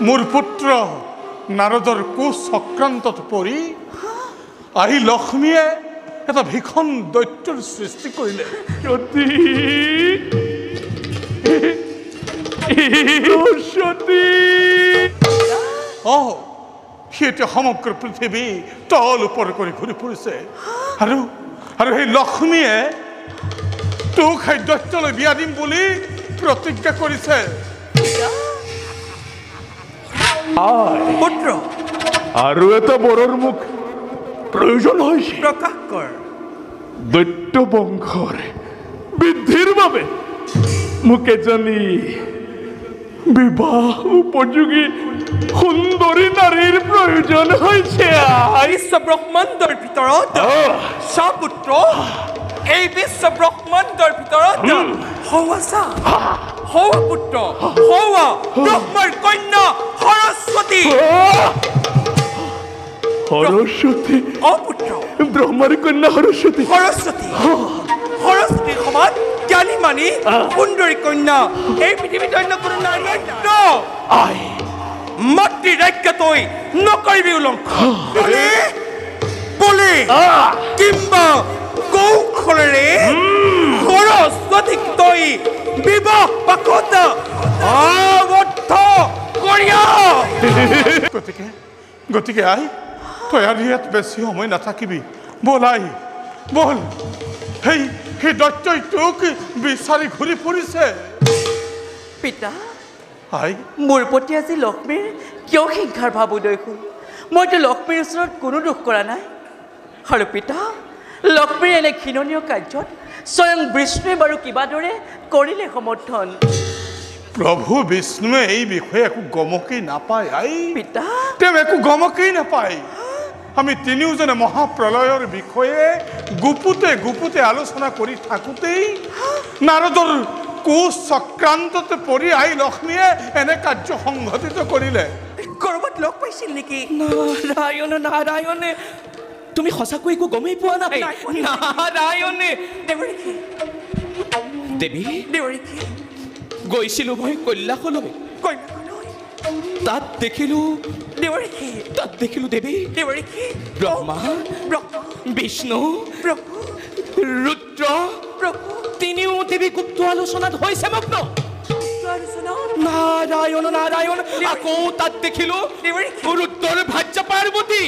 মোৰ পুত্ৰ নাৰদৰ কুচক্ৰান্তত পৰি আহি লক্ষ্মীয়ে এটা ভীষণ দৈত্যৰ সৃষ্টি কৰিলে। সিহঁতে সমগ্ৰ পৃথিৱী তল ওপৰ কৰি ঘূৰি ফুৰিছে আৰু সেই লক্ষ্মীয়ে তোক সেই দৈত্যলৈ বিয়া দিম বুলি প্ৰতিজ্ঞা কৰিছে। পুত্ৰ আৰু এটা বৰৰ মোক প্ৰয়োজন হৈছে। প্ৰকাশ কৰ। দৈত্য বংশৰ বৃদ্ধিৰ বাবে মোক এজনী বিবাহ উপযোগী সুন্দৰী নাৰীৰ প্ৰয়োজন হৈছে। বিশ্ব ব্ৰহ্মাণ্ডৰ ভিতৰত পুত্ৰ এই বিশ্ব ব্ৰহ্মাণ্ডৰ ভিতৰত হৌৱা পুত্ৰ হৌৱা ব্ৰহ্মাৰ কন্যা সৰস্বতী। সৰস্বতী পুত্ৰ ব্ৰহ্মাৰ কন্যা সৰস্বতীৰ সমান জ্ঞানী মানি সুন্দৰী কন্যা এই পৃথিৱীত অন্য কোনো নাৰী নাই। মাতৃৰ আজ্ঞাতই নকৰিবি উলংঘন। বলে কিম্বা কৌশলেৰে সৰস্বতীক তই বিবাহ পাশত আবদ্ধ কৰিয়া। গতিকে আই তই আৰু ইয়াত বেছি সময় নাথাকিবি। বল আই বল, সেই দৈত্যই তোক বিচাৰি ঘূৰি ফুৰিছে। পিতা আই মোৰ প্ৰতি আজি লক্ষ্মীৰ কিয় হিংসাৰ ভাৱ উদয় হ'ল? মইতো লক্ষ্মীৰ ওচৰত কোনো দোষ কৰা নাই। আৰু পিতা লক্ষ্মীৰ এনে ঘৃণনীয় কাৰ্যত স্বয়ং বিষ্ণুৱে বাৰু কিবা দৰে কৰিলে সমৰ্থন। প্ৰভু বিষ্ণুৱে এই বিষয়ে একো গমকেই নাপায়। আই পিতা তেওঁ একো গমকেই নাপায়। আমি তিনিওজনে মহাপ্ৰলয়ৰ বিষয়ে গুপুতে আলোচনা কৰি থাকোঁতেই নাৰদৰ কুচক্ৰান্ততে পৰি আই লক্ষ্মীয়ে এনে কাৰ্য সংঘটিত কৰিলে। কৰবাত লগ পাইছিল নেকি? নাৰায়ণে তুমি সঁচাকৈ একো গমেই পোৱা নাই? নাৰায়ণে দেৱী গৈছিলো মই কৈলাশলৈ। তাত দেখিলো দেৱী ব্ৰহ্মা বিষ্ণু ৰুদ্ৰ তিনিও দেৱী গুপ্ত আলোচনাত হৈছে মগ্ন। নাৰায়ণ আকৌ তাত দেখিলো ৰুদ্ৰৰ ভাৰ্যা পাৰ্বতী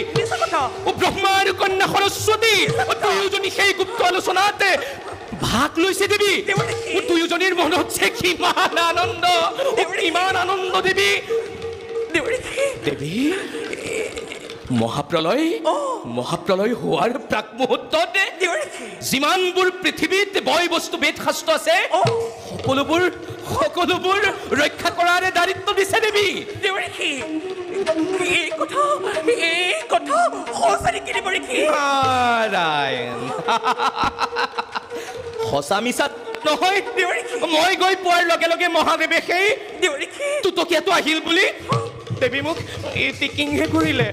ব্ৰহ্মাৰ কন্যা সৰস্বতী দুয়োজনী সেই গুপ্ত আলোচনাতে ভাগ লৈছে দেৱী। দুয়োজনীৰ মনত কিমান আনন্দ দেৱী। মহাপ্ৰলয় হোৱাৰ প্ৰাক মুহূৰ্ততে যিমানবোৰ পৃথিৱীত বয় বস্তু বেদ শাস্ত্ৰ আছে সকলোবোৰ ৰক্ষা কৰাৰে দায়িত্ব দিছে দেৱী। সঁচা মিছা নহয়। মই গৈ পোৱাৰ লগে লগে মহাদেৱে সেই তুতকীয়াটো আহিল বুলি দেৱী মোক টিকিংহে কৰিলে।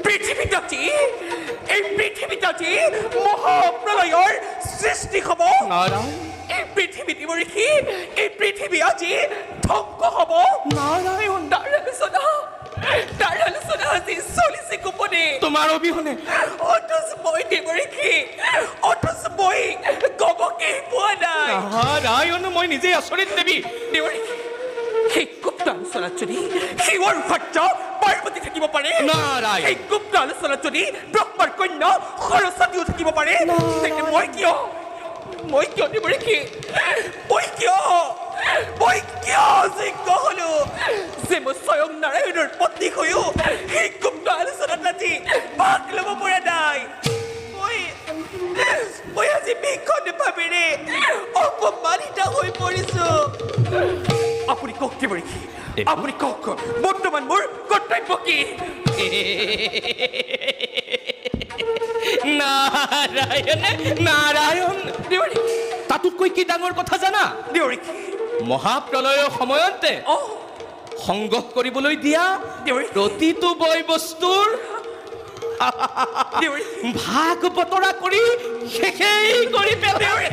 পৃথিৱীত মহাপ্ৰলয়ৰ সৃষ্টি হ'ব। এই পৃথিৱী আজি ধ্বংস হ'ব। তাৰ আলোচনা আজি চলিছে গোপনে তোমাৰ অবিহনে। অথচ মই গমকেই পোৱা নাই। নাৰায়ণ মই নিজেই আচৰিত দেৱী। সেই গুপ্ত আলোচনাত যদি শিৱৰ ভাৰ্যা পাৰ্বতী থাকিব পাৰে, সেই গুপ্ত আলোচনাত যদি ব্ৰহ্মাৰ কন্যা সৰস্বতীও থাকিব পাৰে, তেন্তে মই কিয় যোগ্য হলো যে মই স্বয়ং নাৰায়ণৰ পত্নী হৈও সেই গুপ্ত আলোচনাত আজি ভাগ ল'ব পৰা নাই? মই আজি ভীষণ ভাৱেৰে অপমানিত হৈ পৰিছো। আপুনি কওক দেৱৰীখি, আপুনি কওক বৰ্তমান মোৰ কৰ্তব্য কি? নাৰায়ণ তাতোতকৈ কি ডাঙৰ কথা জানা? মহাপ্ৰলয়ৰ সময়তে সংগ্ৰহ কৰিবলৈ দিয়া প্ৰতিটো বয় বস্তুৰ ভাগ বতৰা কৰি শেষেই কৰি পেলাই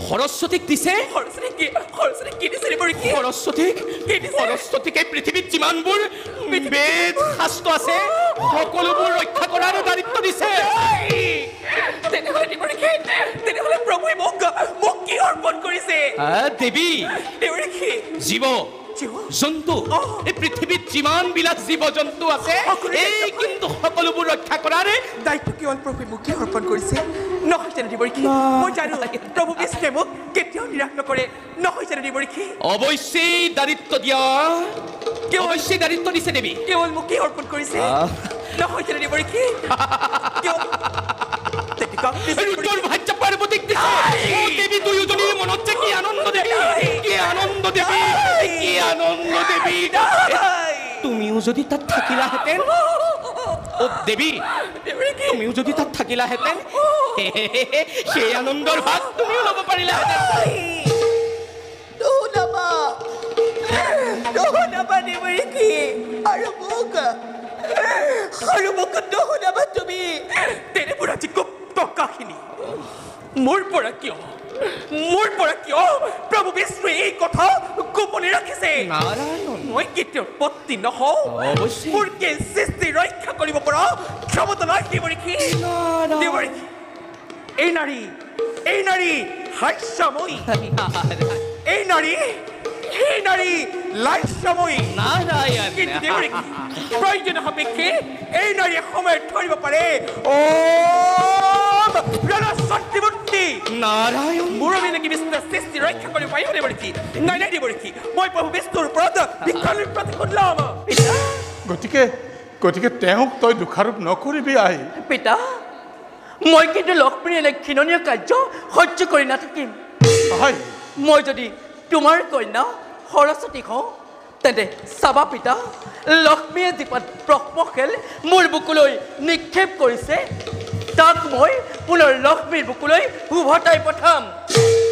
সৰস্বতীক দিছে সৰস্বতী কি দিছে দেৱৰীকে? সৰস্বতীক এই পৃথিৱীত যিমানবোৰ বেদ শাস্ত্ৰ আছে সকলোবোৰ ৰক্ষা কৰাৰ দায়িত্ব দিছে। তেনেহ'লে দেৱৰীকে, তেনেহ'লে প্ৰভুৱে মোক কি অৰ্পণ কৰিছে? দেৱী, দেৱৰীকে, জীৱ জন্তু, এই পৃথিৱীত যিমান বিলাক জীৱ জন্তু আছে এই কিন্তু সকলোবোৰ ৰক্ষা কৰাৰ দায়িত্ব কেৱল প্ৰভুৱে মোকে অৰ্পণ কৰিছে, নহয় জানো দেৱৰীকে? মই জানো প্ৰভু বিষ্ণুৱে মোক কেতিয়াও নিৰাশ নকৰে, নহয় জানো দেৱৰীকে? অৱশ্যেই দায়িত্ব দিছে দেৱী। কেৱল মোকে অৰ্পণ কৰিছে, নহয় জানো দেৱৰীকে? ৰুদ্ৰৰ ভাৰ্যা পাৰ্বতীক দিছে। দেৱী দুয়োজনীৰ মনত যে কি আনন্দ দেৱী, কি আনন্দ দেৱী, কি আনন্দ দেৱী। তুমিও যদি তাত থাকিলাহেঁতেন, দেৱী তুমিও যদি তাত থাকিলাহেঁতেন সেই আনন্দৰ ভাগ তুমিও ল'ব পাৰিলাহেঁতেন। দেৱৰীকে, আৰু মোক নুশুনাবা তুমি। তেনেবোৰ আজি গুপ্ত কাহিনী মোৰ পৰা কিয় প্ৰভু বিষ্ণুৱে এই কথা গোপনে ৰাখিছে? মই কেতিয়াও পত্নী নহওঁ, মোৰ কি সৃষ্টি ৰক্ষা কৰিব পৰা ক্ষমতা নাই দেৱৰীকে। দেৱৰীকে, এই নাৰী হাস্যময়ী, এই নাৰী লাস্যময়ী। কিন্তু দেৱৰীকে, প্ৰয়োজন সাপেক্ষে এই নাৰীয়ে সময় ধৰিব পাৰে। মুৰমী নেকি বিষ্ণুৰ সৃষ্টি ৰক্ষা কৰিব পাৰিব দেৱৰীকে? নাই দেৱৰীকে, মই প্ৰভু বিষ্ণুৰ ওপৰত ভিক্ষাৰীৰ প্ৰতিশোধ ল'ম। গতিকে তেওঁক তই দোষাৰোপ নকৰিবি। আই পিতা, মই কিন্তু লক্ষ্মীৰ এনে ঘৃণনীয় কাৰ্য সহ্য কৰি নাথাকিম। মই যদি তোমাৰ কন্যা সৰস্বতী হওঁ, তেন্তে চাবা পিতা, লক্ষ্মীয়ে যিপাত ব্ৰহ্মশাল মোৰ বুকুলৈ নিক্ষেপ কৰিছে তাক মই পুনৰ লক্ষ্মীৰ বুকুলৈ উভতাই পঠাম।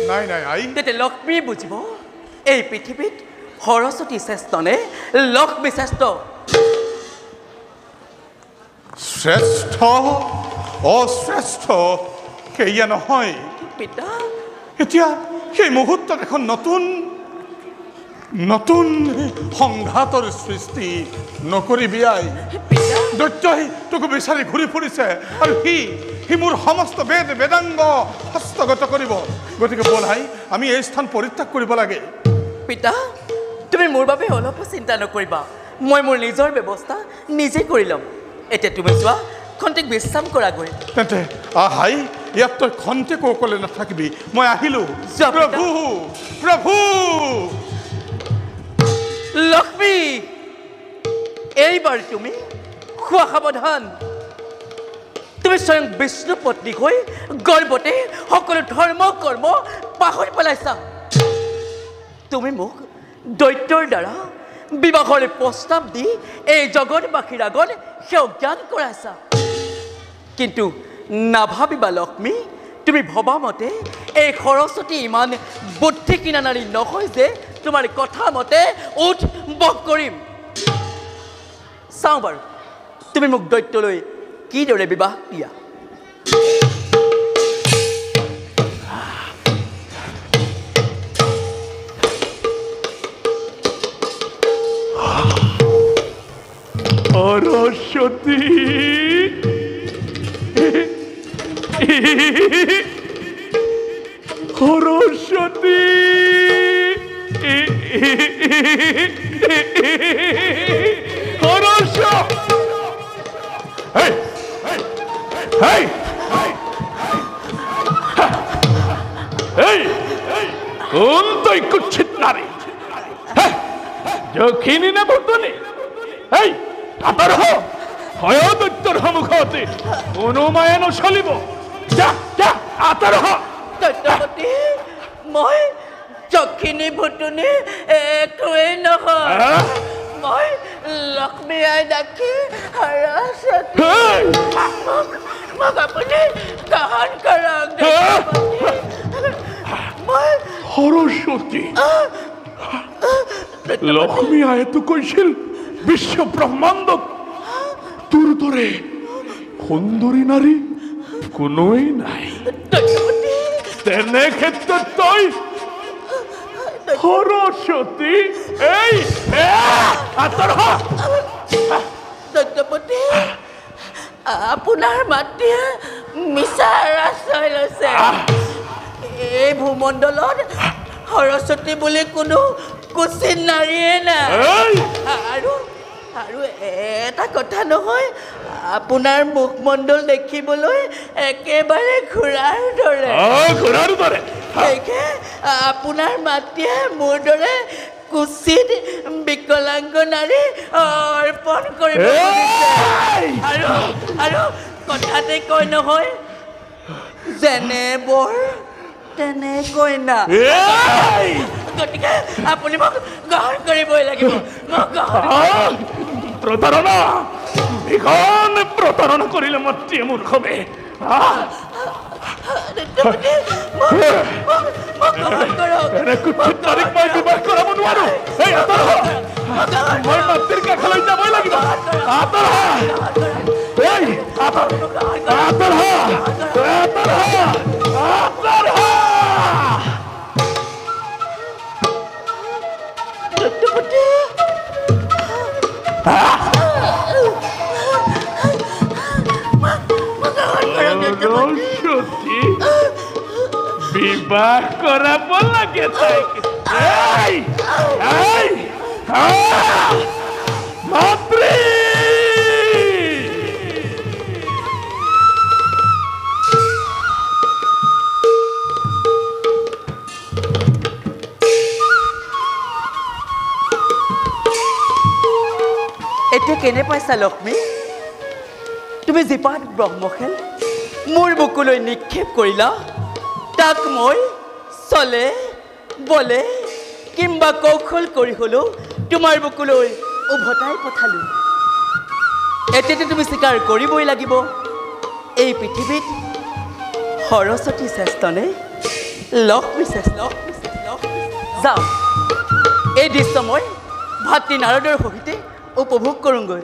নাই আই, তেতিয়া লক্ষ্মী বুজিব এই পৃথিৱীত সৰস্বতী শ্ৰেষ্ঠ নে লক্ষ্মী শ্ৰেষ্ঠ। শ্ৰেষ্ঠ অশ্ৰেষ্ঠ সেয়া নহয় পিতা। এতিয়া সেই মুহূৰ্তত এখন নতুন সংঘাতৰ সৃষ্টি নকৰিবি। আই, দৈত্যই তোক বিচাৰি ঘূৰি ফুৰিছে আৰু সি মোৰ সমস্ত বেদাংগ হস্তগত কৰিব। গতিকে ব'ল আই, আমি এই স্থান পৰিত্যাগ কৰিব লাগে। পিতা, তুমি মোৰ বাবে অলপো চিন্তা নকৰিবা, মই মোৰ নিজৰ ব্যৱস্থা নিজে কৰি ল'ম। এতিয়া তুমি যোৱা, খন্তেক বিশ্ৰাম কৰাগৈ। তেন্তে আহাই, ইয়াত তই খন্তেক অকলে নাথাকিবি, মই আহিলো। প্ৰভু লক্ষ্মী, এইবাৰ তুমি খোৱা সাৱধান। তুমি স্বয়ং বিষ্ণু পত্নী হৈ গৰ্বতে সকলো ধৰ্ম কৰ্ম পাহৰি পেলাইছা। তুমি মোক দৈত্যৰ দ্বাৰা বিবাহৰ প্ৰস্তাৱ দি এই জগতবাসীৰ আগত সেৱা জ্ঞান কৰাইছা। কিন্তু নাভাবিবা লক্ষ্মী, তুমি ভবা মতে এই সৰস্বতী ইমান বুদ্ধি কিনা নাৰী নহয় যে তোমাৰ কথা মতে উঠ বহ কৰিম। চাওঁ বাৰু তুমি মোক দৈত্যলৈ কিদৰে বিবাহ দিয়া। সরস্বতী, সরস্বতী, কোন তুই কুচ্ছিত নারী, যখিনি না বর্তনে আতর হয় দৈত্যর সন্মুখতে কোনো মায়ে নচলিব। যা যা আতর দৈত্যপতি, মই যখিনি ভুতুনি একোৱেই নহয়। মই লক্ষ্মী আই ডাকি সৰস্বতী, মোক আপুনি গ্ৰহণ কৰক। মই সৰস্বতী, লক্ষ্মী আয়েতো কৈছিল বিশ্ব ব্ৰহ্মাণ্ডত তোৰ দৰে সুন্দৰী নাৰী কোনোৱেই নাই। দৈত্যপতি, তেনে ক্ষেত্ৰত তই সৰস্বতী এই আঁতৰ হ দৈত্যপতি আপোনাৰ মাতৃয়ে মিছা আশ্ৰয় লৈছে এই ভূমণ্ডলত সৰস্বতী বুলি কোনো কুচিত নাৰীয়ে নাই আৰু এটা কথা নহয় আপোনাৰ মুখমণ্ডল দেখিবলৈ একেবাৰে ঘোঁৰাৰ দৰে সেইকে আপোনাৰ মাতৃয়ে মোৰ দৰে কুচিত বিকলাংগ নাৰী অৰ্পণ কৰিব আৰু কথাতে কয় নহয় যেনে বৰ তেনে কইনা গতিকে আপুনি মোক গ্ৰহণ কৰিবই লাগিব প্ৰতাৰণা এইখন প্ৰতাৰণা কৰিলে মাতৃয়ে মূৰ্খবে এনে কুচিত নাৰীক মই বিবাহ কৰাব নোৱাৰো মই মাতৃৰ কাষলৈ যাবই লাগিব আঁতৰ সত্যি বিবাহ কৰাব লাগে তাইক মাতৃ এতিয়া কেনে পাইছা লক্ষ্মী তুমি জীপাত ব্ৰহ্মখেল মোৰ বুকুলৈ নিক্ষেপ কৰিলা তাক মই চলে বলে কিম্বা কৌশল কৰি হ'লেও তোমাৰ বুকুলৈ উভতাই পঠালোঁ এতিয়াতো তুমি স্বীকাৰ কৰিবই লাগিব এই পৃথিৱীত সৰস্বতী শ্ৰেষ্ঠ নে লক্ষ্মী শ্ৰেষ্ঠ যাওঁ এই দৃশ্য মই ভাতৃ নাৰদৰ সহিতে উপভোগ কৰোঁগৈ